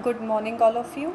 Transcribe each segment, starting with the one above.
Good morning, all of you.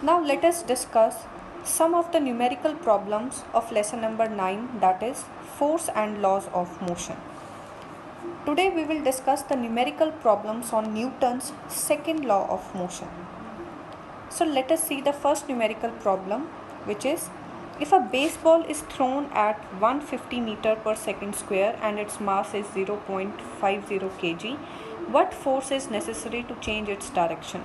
Now, let us discuss some of the numerical problems of lesson number 9, that is, force and laws of motion. Today, we will discuss the numerical problems on Newton's second law of motion. So, let us see the first numerical problem, which is if a baseball is thrown at 150 meter per second square and its mass is 0.50 kg, what force is necessary to change its direction?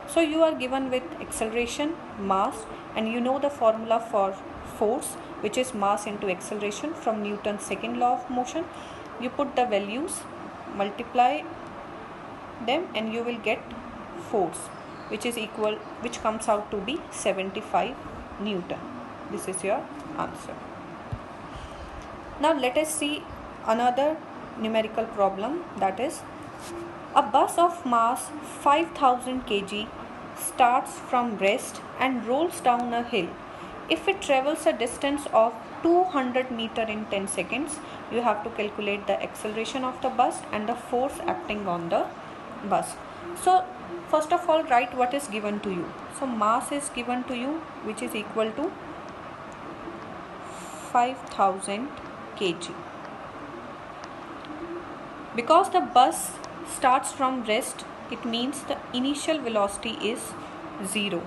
So you are given with acceleration, mass, and you know the formula for force, which is mass into acceleration from Newton's second law of motion. You put the values, multiply them, and you will get force, which comes out to be 75 Newton. This is your answer. Now let us see another numerical problem, that is a bus of mass 5000 kg starts from rest and rolls down a hill. If it travels a distance of 200 meter in 10 seconds, you have to calculate the acceleration of the bus and the force acting on the bus. So first of all, write what is given to you. So mass is given to you, which is equal to 5000 kg. Because the bus starts from rest, it means the initial velocity is 0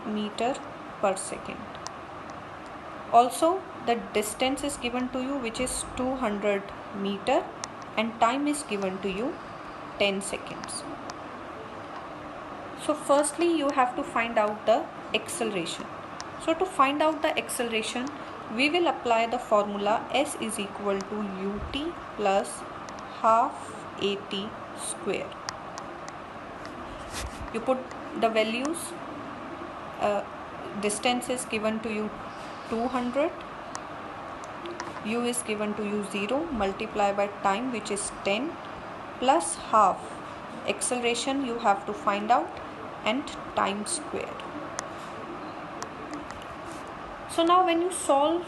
meter per second. Also, the distance is given to you, which is 200 meter, and time is given to you 10 seconds. So firstly, you have to find out the acceleration. So to find out the acceleration, we will apply the formula S is equal to ut plus half at square. You put the values, distance is given to you 200, u is given to you 0, multiply by time, which is 10, plus half. Acceleration you have to find out, and time square. So now when you solve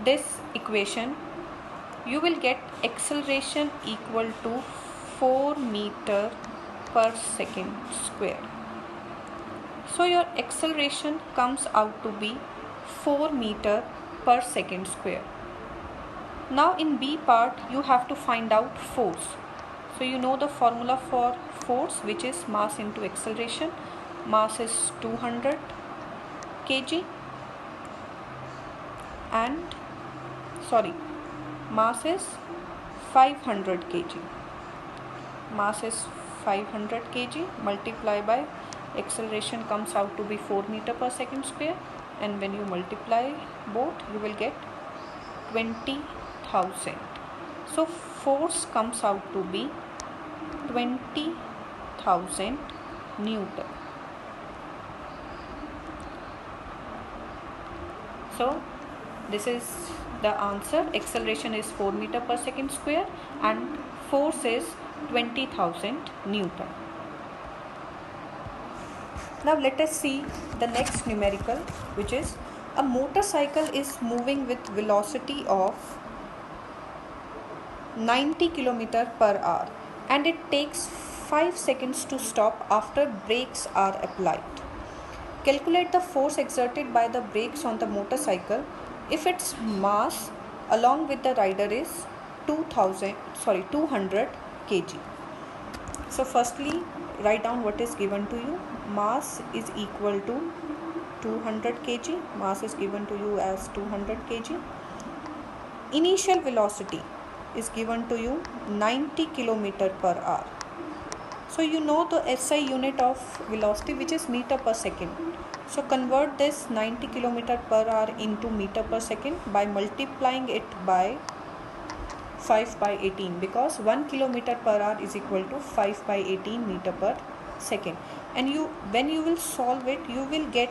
this equation, you will get acceleration equal to 4 meter per second square. So your acceleration comes out to be 4 meter per second square. Now in B part, you have to find out force. So you know the formula for force, which is mass into acceleration. Mass is 200 kg and mass is 500 kg. Mass is 500 kg, multiply by acceleration comes out to be 4 meter per second square, and when you multiply both, you will get 20,000. So force comes out to be 20,000 Newton. So this is the answer. Acceleration is 4 meter per second square and force is 20,000 Newton. Now let us see the next numerical, which is a motorcycle is moving with velocity of 90 km per hour and it takes 5 seconds to stop after brakes are applied. Calculate the force exerted by the brakes on the motorcycle if its mass along with the rider is 200 kg. So firstly, write down what is given to you. Mass is equal to 200 kg. Mass is given to you as 200 kg. Initial velocity is given to you 90 km per hour. So you know the SI unit of velocity, which is meter per second. So convert this 90 km per hour into meter per second by multiplying it by 5 by 18, because 1 km per hour is equal to 5 by 18 meter per second. And when you will solve it, you will get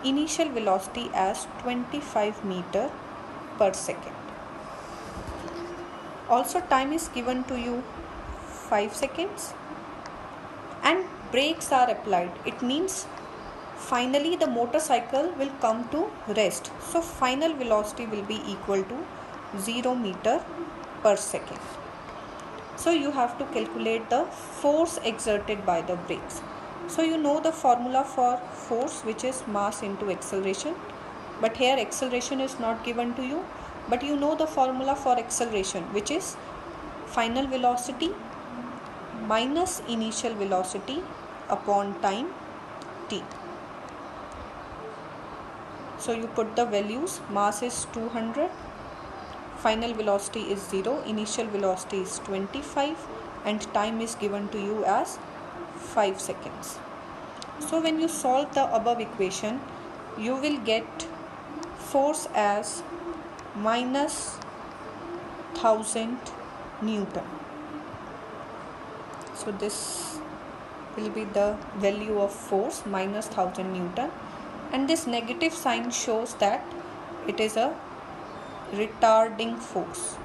initial velocity as 25 meter per second. Also time is given to you 5 seconds and brakes are applied. It means finally the motorcycle will come to rest. So final velocity will be equal to 0 meter per second. So you have to calculate the force exerted by the brakes. So you know the formula for force, which is mass into acceleration, but here acceleration is not given to you, but you know the formula for acceleration, which is final velocity minus initial velocity upon time t. So you put the values, mass is 200, final velocity is 0, initial velocity is 25, and time is given to you as 5 seconds. So when you solve the above equation, you will get force as minus 1000 Newton. So this will be the value of force, minus 1000 Newton, and this negative sign shows that it is a retarding force.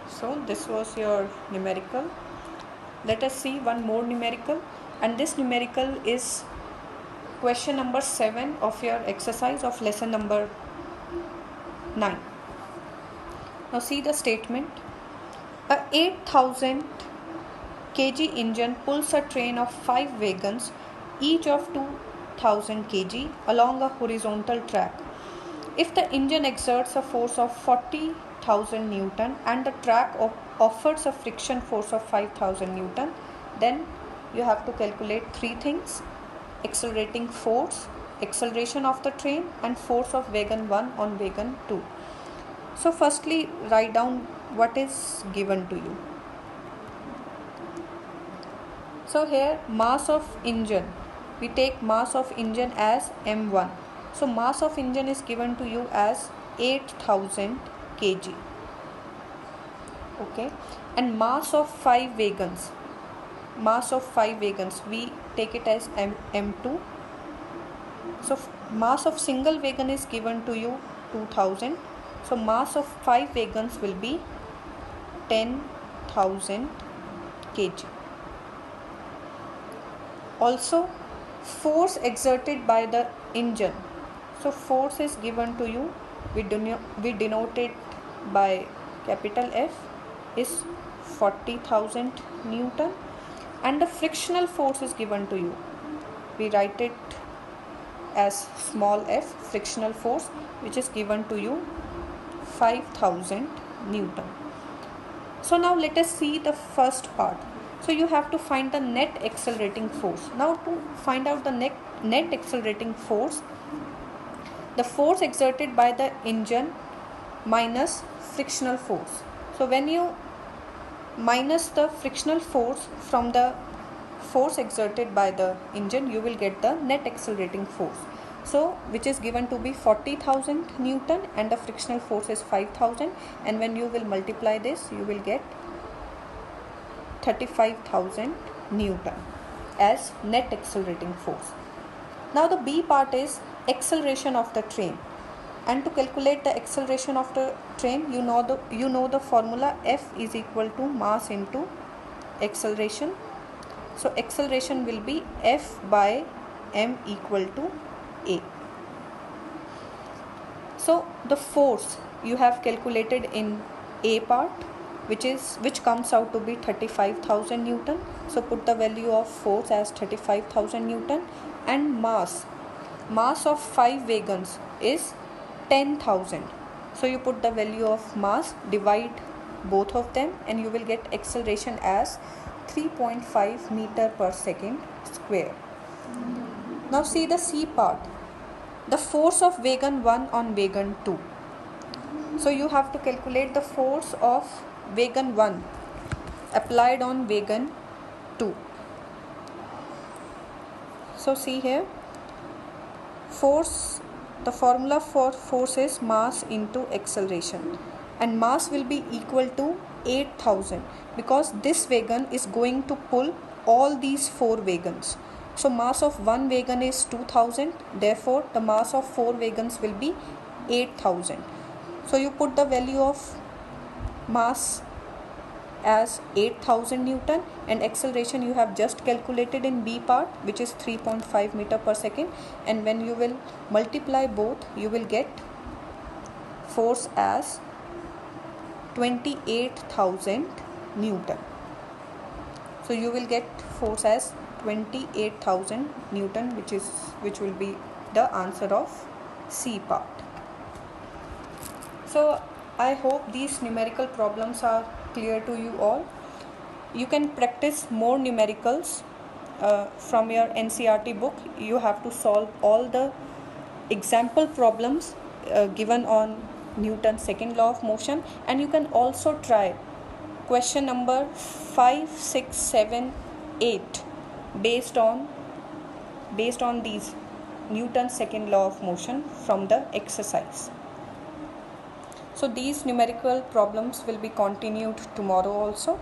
So this was your numerical. Let us see one more numerical, and this numerical is question number 7 of your exercise of lesson number 9. Now see the statement. A 8000 kg engine pulls a train of 5 wagons, each of 2000 kg, along a horizontal track. If the engine exerts a force of 40,000 Newton and the track offers a friction force of 5,000 Newton, then you have to calculate 3 things: accelerating force, acceleration of the train, and force of wagon 1 on wagon 2. So firstly, write down what is given to you. So here, mass of engine, we take mass of engine as m1. So mass of engine is given to you as 8000 kg. Okay, and mass of 5 wagons, we take it as m2. So mass of single wagon is given to you 2000. So mass of 5 wagons will be 10,000 kg. Also, force exerted by the engine. So force is given to you, we denote it by capital F, is 40,000 Newton, and the frictional force is given to you, we write it as small f, frictional force, which is given to you 5,000 Newton. So now let us see the first part. So you have to find the net accelerating force. Now to find out the net accelerating force, the force exerted by the engine minus frictional force. So when you minus the frictional force from the force exerted by the engine, you will get the net accelerating force. So which is given to be 40,000 Newton and the frictional force is 5,000, and when you will multiply this, you will get 35,000 Newton as net accelerating force. Now the B part is acceleration of the train, and to calculate the acceleration of the train, you know the formula F is equal to mass into acceleration. So acceleration will be F by m equal to a. So the force you have calculated in A part, which comes out to be 35,000 Newton. So put the value of force as 35,000 Newton, and mass of 5 wagons is 10,000. So you put the value of mass, divide both of them, and you will get acceleration as 3.5 meter per second square. Now see the C part, the force of wagon 1 on wagon 2. So you have to calculate the force of wagon 1 applied on wagon 2. So see here, force, the formula for force is mass into acceleration, and mass will be equal to 8,000 because this wagon is going to pull all these 4 wagons. So mass of one wagon is 2000, therefore the mass of 4 wagons will be 8000. So you put the value of mass as 8000 Newton, and acceleration you have just calculated in B part, which is 3.5 meter per second, and when you will multiply both you will get force as 28,000 Newton. So you will get force as 28,000 Newton, which will be the answer of C part. So I hope these numerical problems are clear to you all. You can practice more numericals from your NCERT book. You have to solve all the example problems given on Newton's second law of motion, and you can also try question number 5, 6, 7, 8 based on these Newton's second law of motion from the exercise. So these numerical problems will be continued tomorrow also.